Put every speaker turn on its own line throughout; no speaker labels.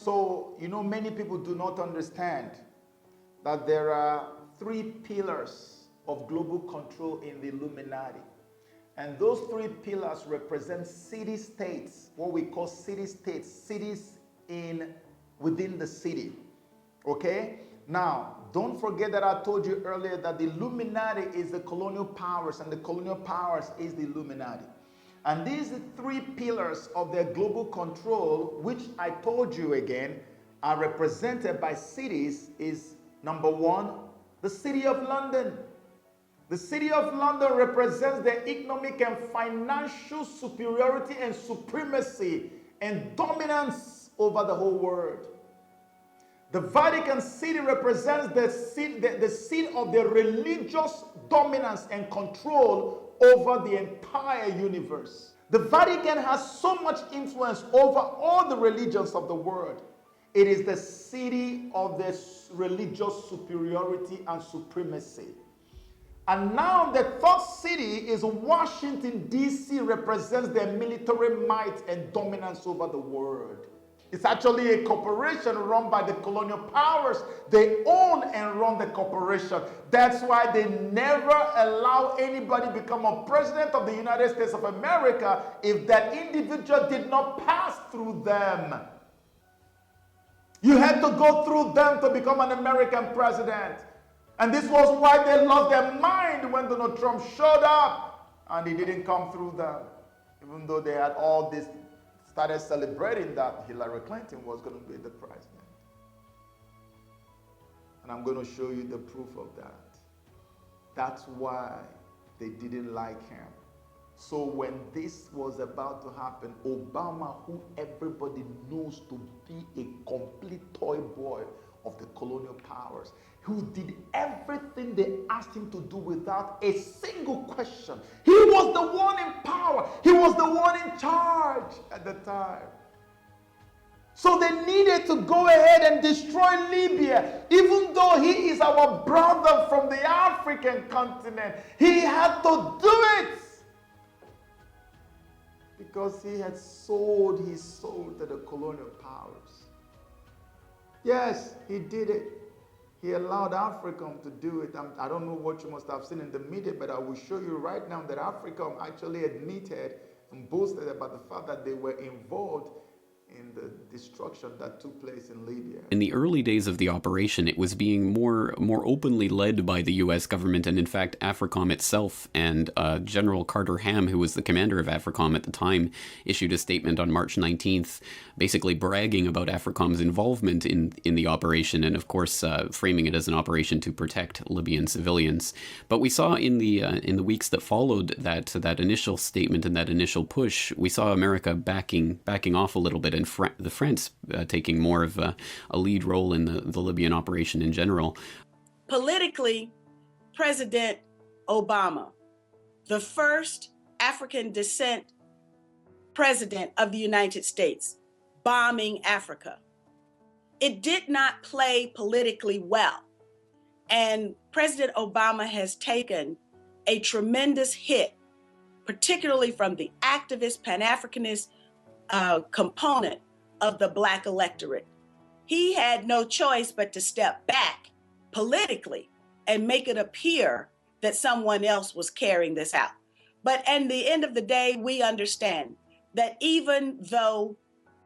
So, many people do not understand that there are 3 pillars of global control in the Illuminati. And those 3 pillars represent city-states, what we call city-states, cities within the city. Okay? Now, don't forget that I told you earlier that the Illuminati is the colonial powers, and the colonial powers is the Illuminati. And these 3 pillars of their global control, which I told you again, are represented by cities, is number 1, the City of London. The City of London represents the economic and financial superiority and supremacy and dominance over the whole world. The Vatican City represents the seat of the religious dominance and control over the entire universe. The Vatican has so much influence over all the religions of the world. It is the city of the religious superiority and supremacy. And now the 3rd city is Washington, D.C., represents their military might and dominance over the world. It's actually a corporation run by the colonial powers. They own and run the corporation. That's why they never allow anybody to become a president of the United States of America if that individual did not pass through them. You had to go through them to become an American president. And this was why they lost their mind when Donald Trump showed up and he didn't come through them. Even though they had all this, started celebrating that Hillary Clinton was going to be the president. And I'm going to show you the proof of that. That's why they didn't like him. So when this was about to happen, Obama, who everybody knows to be a complete toy boy of the colonial powers, who did everything they asked him to do without a single question. He was the one in power. He was the one in charge at the time. So they needed to go ahead and destroy Libya. Even though he is our brother from the African continent, he had to do it. Because he had sold his soul to the colonial powers. Yes, he did it. He allowed Africom to do it. I don't know what you must have seen in the media, but I will show you right now that Africom actually admitted and boasted about the fact that they were involved in the destruction that took place in Libya.
In the early days of the operation, it was being more openly led by the U.S. government, and in fact, AFRICOM itself. And General Carter Ham, who was the commander of AFRICOM at the time, issued a statement on March 19th, basically bragging about AFRICOM's involvement in the operation, and of course, framing it as an operation to protect Libyan civilians. But we saw in the weeks that followed that initial statement and that initial push, we saw America backing off a little bit, and the France taking more of a lead role in the Libyan operation in general.
Politically, President Obama, the first African descent president of the United States, bombing Africa. It did not play politically well. And President Obama has taken a tremendous hit, particularly from the activist, Pan-Africanist component of the Black electorate. He had no choice but to step back politically and make it appear that someone else was carrying this out. But at the end of the day, we understand that even though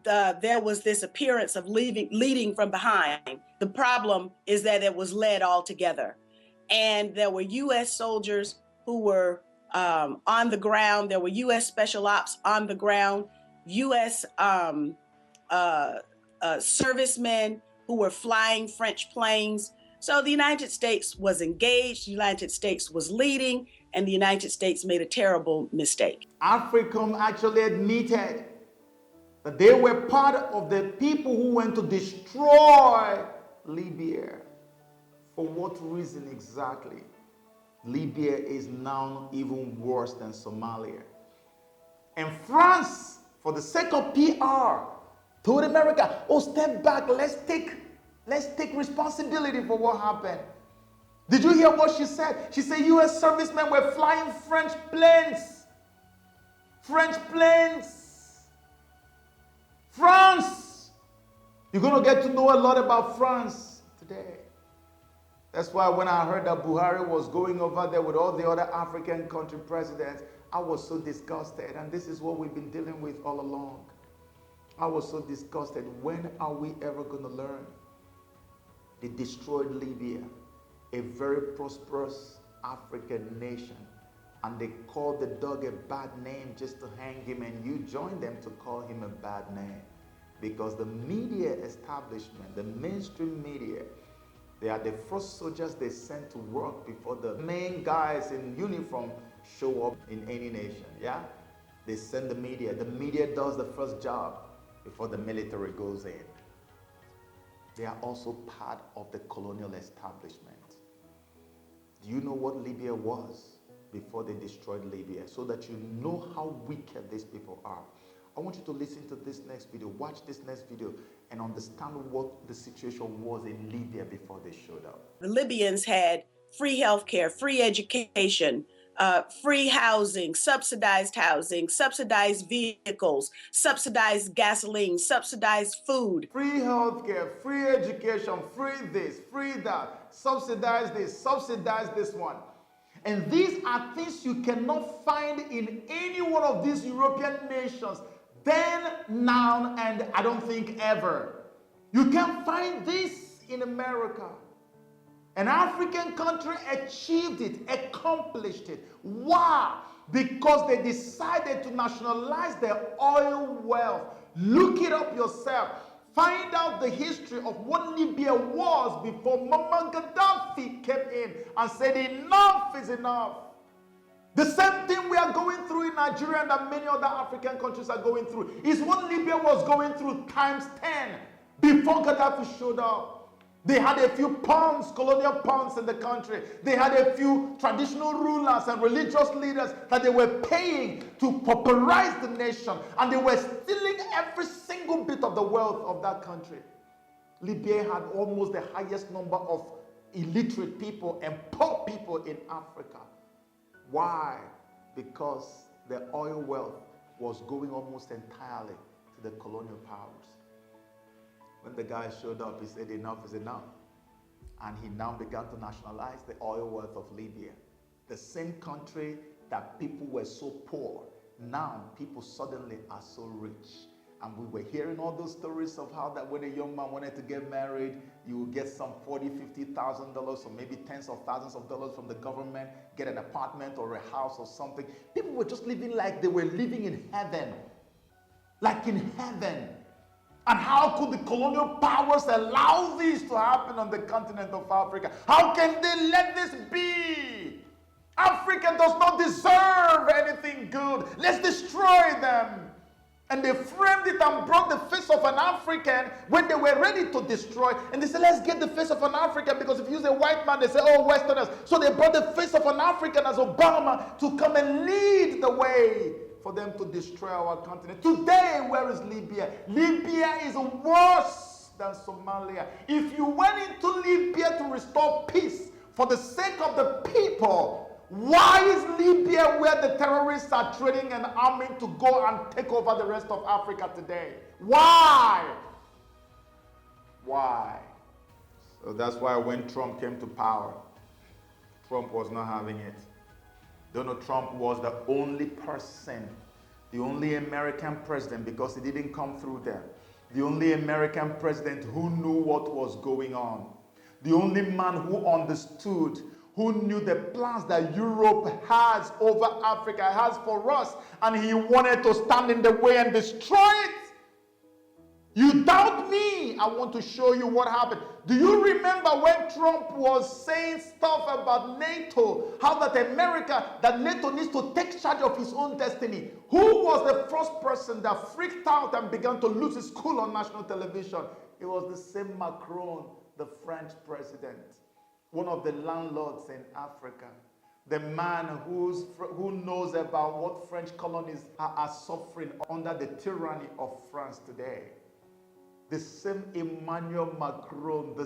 there was this appearance of leading from behind, the problem is that it was led all together. And there were U.S. soldiers who were on the ground. There were U.S. special ops on the ground, U.S. servicemen who were flying French planes. So the United States was engaged, the United States was leading, and the United States made a terrible mistake.
AFRICOM actually admitted that they were part of the people who went to destroy Libya. For what reason exactly? Libya is now even worse than Somalia. And France, for the sake of PR, told America, oh, step back, let's take responsibility for what happened. Did you hear what she said? She said U.S. servicemen were flying French planes. French planes. France. You're going to get to know a lot about France today. That's why when I heard that Buhari was going over there with all the other African country presidents, I was so disgusted. And this is what we've been dealing with all along. I was so disgusted. When are we ever going to learn? They destroyed Libya, a very prosperous African nation. And they called the dog a bad name just to hang him. And you joined them to call him a bad name. Because the media establishment, the mainstream media, they are the first soldiers they send to work before the main guys in uniform show up in any nation, yeah? They send the media. The media does the first job before the military goes in. They are also part of the colonial establishment. Do you know what Libya was before they destroyed Libya? So that you know how wicked these people are. I want you to listen to this next video, watch this next video, and understand what the situation was in Libya before they showed up.
The Libyans had free healthcare, free education, free housing, subsidized vehicles, subsidized gasoline, subsidized food.
Free healthcare, free education, free this, free that, subsidize this one. And these are things you cannot find in any one of these European nations. Then, now, and I don't think ever. You can find this in America. An African country achieved it, accomplished it. Why? Because they decided to nationalize their oil wealth. Look it up yourself. Find out the history of what Libya was before Muammar Gaddafi came in and said enough is enough. The same thing we are going through in Nigeria and that many other African countries are going through is what Libya was going through times 10 before Gaddafi showed up. They had a few pawns, colonial pawns in the country. They had a few traditional rulers and religious leaders that they were paying to pauperize the nation. And they were stealing every single bit of the wealth of that country. Libya had almost the highest number of illiterate people and poor people in Africa. Why? Because the oil wealth was going almost entirely to the colonial powers. When the guy showed up, he said enough is enough. And he now began to nationalize the oil wealth of Libya. The same country that people were so poor, now people suddenly are so rich. And we were hearing all those stories of how that when a young man wanted to get married, you would get some $40,000, $50,000 or maybe tens of thousands of dollars from the government, get an apartment or a house or something. People were just living like they were living in heaven. Like in heaven. And how could the colonial powers allow this to happen on the continent of Africa? How can they let this be? Africa does not deserve anything good. Let's destroy them. And they framed it and brought the face of an African when they were ready to destroy. And they said, let's get the face of an African, because if you use a white man, they say, oh, Westerners. So they brought the face of an African as Obama to come and lead the way for them to destroy our continent. Today, where is Libya? Libya is worse than Somalia. If you went into Libya to restore peace for the sake of the people, why is Libya where the terrorists are training and arming to go and take over the rest of Africa today? Why? Why? So that's why when Trump came to power, Trump was not having it. Donald Trump was the only person, the only American president, because he didn't come through them, the only American president who knew what was going on, the only man who understood, who knew the plans that Europe has over Africa, has for us, and he wanted to stand in the way and destroy it. You doubt me? I want to show you what happened. Do you remember when Trump was saying stuff about NATO, how that NATO needs to take charge of his own destiny? Who was the first person that freaked out and began to lose his cool on national television? It was the same Macron, the French president. One of the landlords in Africa, the man who knows about what French colonies are suffering under the tyranny of France today. The same Emmanuel Macron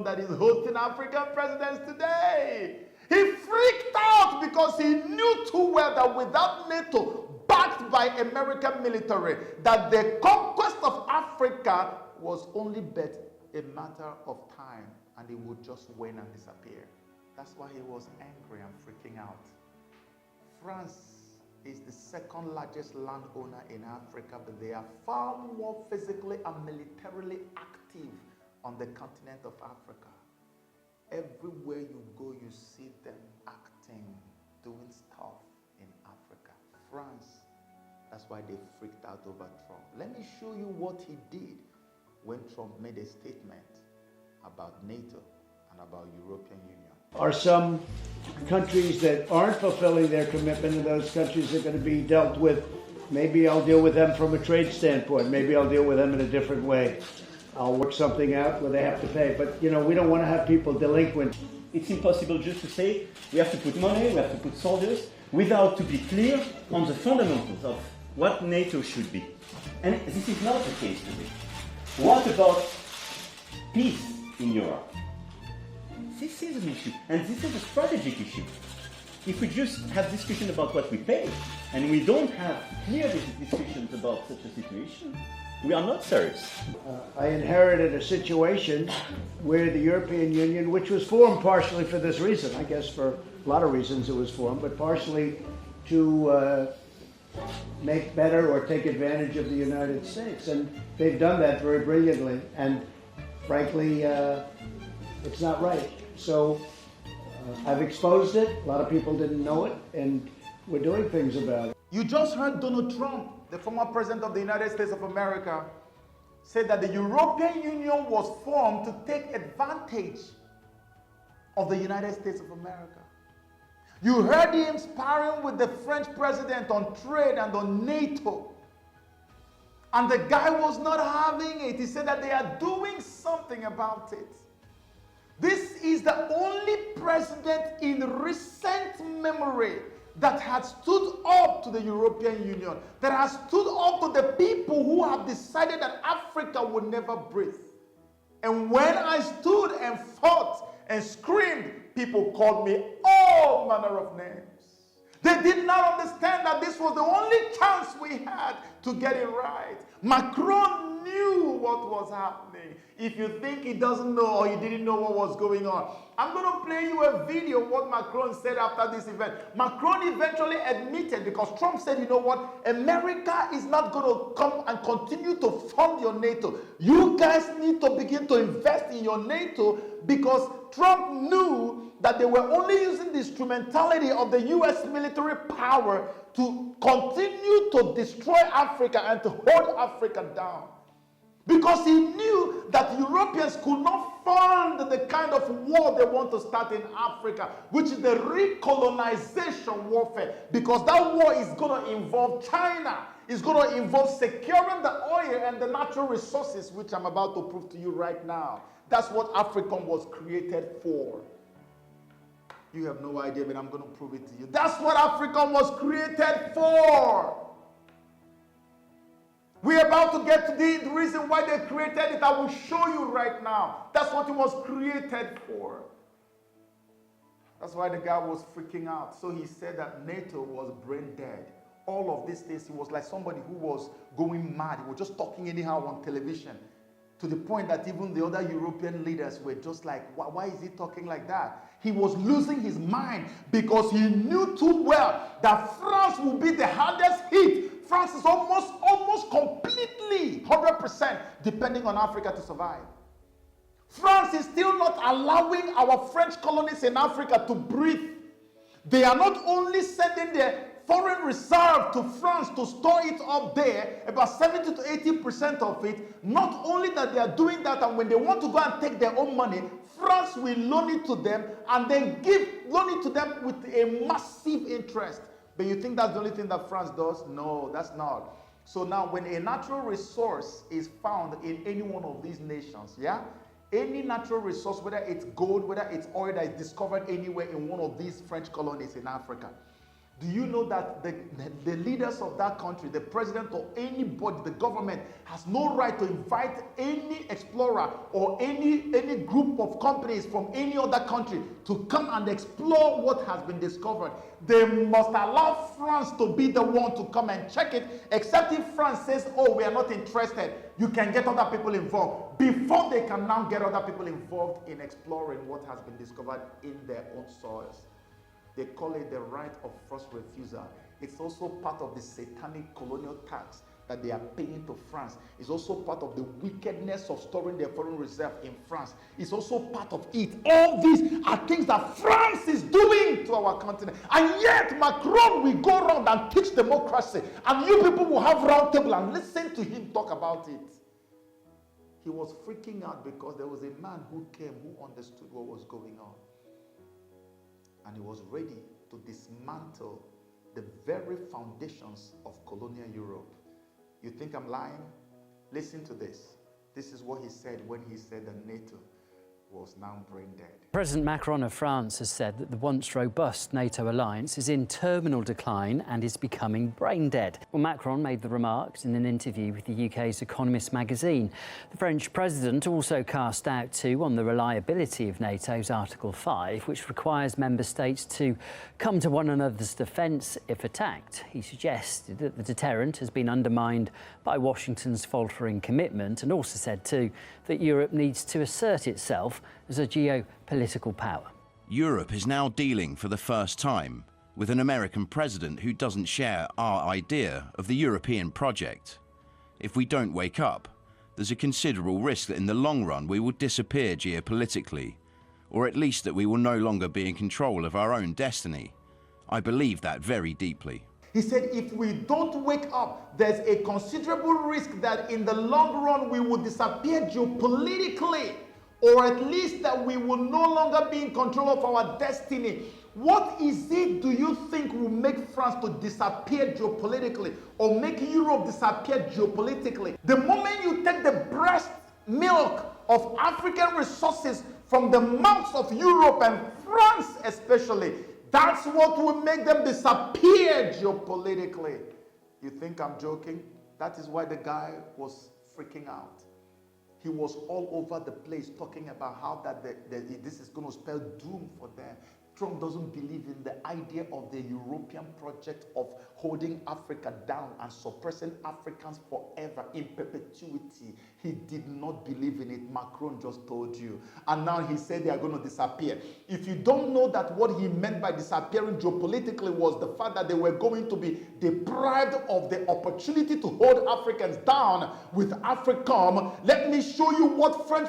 that is hosting African presidents today. He freaked out because he knew too well that without NATO, backed by American military, that the conquest of Africa Africa was only but a matter of time, and it would just wane and disappear. That's why he was angry and freaking out. France is the second largest landowner in Africa, but they are far more physically and militarily active on the continent of Africa. Everywhere you go, you see them acting, doing stuff in Africa. France, that's why they freaked out over Trump. Let me show you what he did when Trump made a statement about NATO and about European Union.
Are some countries that aren't fulfilling their commitment, and those countries are going to be dealt with. Maybe I'll deal with them from a trade standpoint. Maybe I'll deal with them in a different way. I'll work something out where they have to pay. But, you know, we don't want to have people delinquent.
It's impossible just to say we have to put money, we have to put soldiers, without to be clear on the fundamentals of what NATO should be. And this is not the case today. What about peace in Europe? This is an issue, and this is a strategic issue. If we just have discussion about what we pay, and we don't have clear discussions about such a situation, we are not serious.
I inherited a situation where the European Union, which was formed partially for this reason, I guess for a lot of reasons it was formed, but partially to make better or take advantage of the United States. And they've done that very brilliantly. And frankly, it's not right. So I've exposed it. A lot of people didn't know it, and we're doing things about it.
You just heard Donald Trump, the former president of the United States of America, said that the European Union was formed to take advantage of the United States of America. You heard him sparring with the French president on trade and on NATO. And the guy was not having it. He said that they are doing something about it. This is the only president in recent memory that has stood up to the European Union, that has stood up to the people who have decided that Africa would never breathe. And when I stood and fought and screamed, people called me all manner of names. They did not understand that this was the only chance we had to get it right. Macron knew what was happening. If you think he doesn't know or he didn't know what was going on, I'm going to play you a video of what Macron said after this event. Macron eventually admitted, because Trump said, you know what, America is not going to come and continue to fund your NATO. You guys need to begin to invest in your NATO, because Trump knew that they were only using the instrumentality of the U.S. military power to continue to destroy Africa and to hold Africa down. Because he knew that Europeans could not fund the kind of war they want to start in Africa, which is the recolonization warfare. Because that war is going to involve China. It's going to involve securing the oil and the natural resources, which I'm about to prove to you right now. That's what Africa was created for. You have no idea, but I'm going to prove it to you. That's what Africa was created for. We're about to get to the reason why they created it. I will show you right now. That's what it was created for. That's why the guy was freaking out. So he said that NATO was brain dead. All of these things, he was like somebody who was going mad. He was just talking anyhow on television, to the point that even the other European leaders were just like, why is he talking like that? He was losing his mind, because he knew too well that France will be the hardest hit. France is almost completely, 100% depending on Africa to survive. France is still not allowing our French colonies in Africa to breathe. They are not only sending their foreign reserve to France to store it up there, about 70 to 80% of it. Not only that they are doing that, and when they want to go and take their own money, France will loan it to them and then loan it to them with a massive interest. But you think that's the only thing that France does? No, that's not. So now when a natural resource is found in any one of these nations, yeah? Any natural resource, whether it's gold, whether it's oil that is discovered anywhere in one of these French colonies in Africa, Do you know that the leaders of that country, the president or anybody, the government, has no right to invite any explorer or any group of companies from any other country to come and explore what has been discovered? They must allow France to be the one to come and check it, except if France says, oh, we are not interested. You can get other people involved before they can now get other people involved in exploring what has been discovered in their own soils. They call it the right of first refusal. It's also part of the satanic colonial tax that they are paying to France. It's also part of the wickedness of storing their foreign reserve in France. It's also part of it. All these are things that France is doing to our continent. And yet Macron will go around and teach democracy. And you people will have round table and listen to him talk about it. He was freaking out because there was a man who came who understood what was going on. And he was ready to dismantle the very foundations of colonial Europe. You think I'm lying? Listen to this. This is what he said when he said that NATO was now brain dead.
President Macron of France has said that the once robust NATO alliance is in terminal decline and is becoming brain dead. Well, Macron made the remarks in an interview with the UK's Economist magazine. The French president also cast doubt too on the reliability of NATO's Article 5, which requires member states to come to one another's defence if attacked. He suggested that the deterrent has been undermined by Washington's faltering commitment, and also said too that Europe needs to assert itself as a geopolitical power.
Europe is now dealing for the first time with an American president who doesn't share our idea of the European project. If we don't wake up, there's a considerable risk that in the long run we will disappear geopolitically, or at least that we will no longer be in control of our own destiny. I believe that very deeply.
He said, if we don't wake up, there's a considerable risk that in the long run we will disappear geopolitically, or at least that we will no longer be in control of our destiny. What is it do you think will make France to disappear geopolitically or make Europe disappear geopolitically? The moment you take the breast milk of African resources from the mouths of Europe and France especially, that's what will make them disappear geopolitically. You think I'm joking? That is why the guy was freaking out. He was all over the place talking about how that this is going to spell doom for them. Trump doesn't believe in the idea of the European project of holding Africa down and suppressing Africans forever in perpetuity. He did not believe in it. Macron just told you. And now he said they are going to disappear. If you don't know that what he meant by disappearing geopolitically was the fact that they were going to be deprived of the opportunity to hold Africans down with AFRICOM, let me show you what former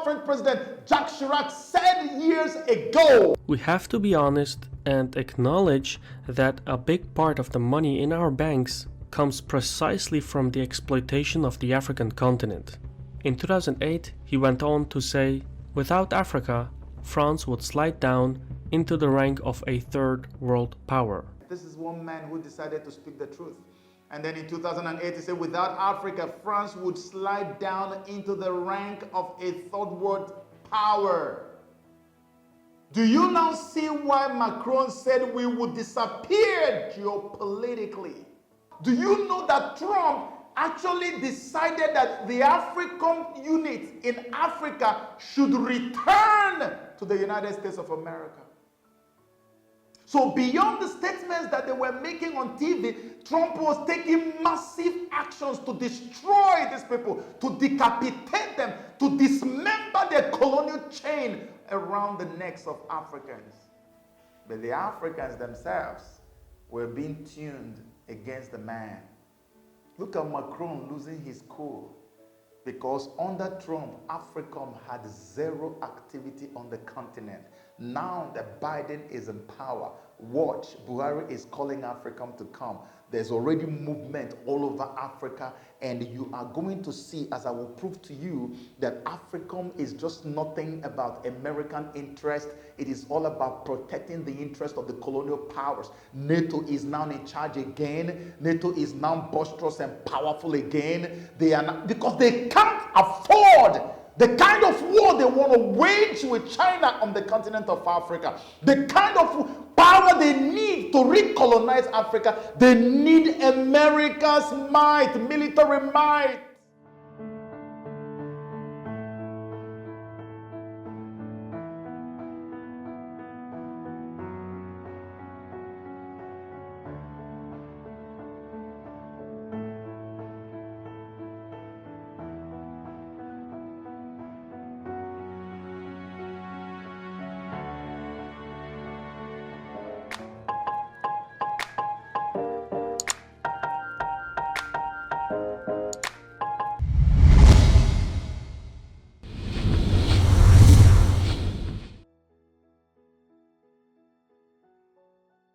French President Jacques Chirac said years ago.
We have to be honest and acknowledge that a big part of the money in our banks comes precisely from the exploitation of the African continent. In 2008, he went on to say, without Africa, France would slide down into the rank of a third world power.
This is one man who decided to speak the truth. And then in 2008, he said, without Africa, France would slide down into the rank of a third world power. Do you now see why Macron said we would disappear geopolitically? Do you know that Trump actually decided that the AFRICOM unit in Africa should return to the United States of America? So beyond the statements that they were making on TV, Trump was taking massive actions to destroy these people, to decapitate them, to dismember their colonial chain around the necks of Africans. But the Africans themselves were being tuned against the man. Look at Macron losing his cool, because under Trump, AFRICOM had zero activity on the continent. Now that Biden is in power, watch, Buhari is calling AFRICOM to come. There's already movement all over Africa, and you are going to see, as I will prove to you, that AFRICOM is just nothing about American interest. It is all about protecting the interest of the colonial powers. NATO is now in charge again. NATO is now boisterous and powerful again. They are not, because they can't afford the kind of war they want to wage with China on the continent of Africa. The kind of power they need to recolonize Africa, they need America's might, military might.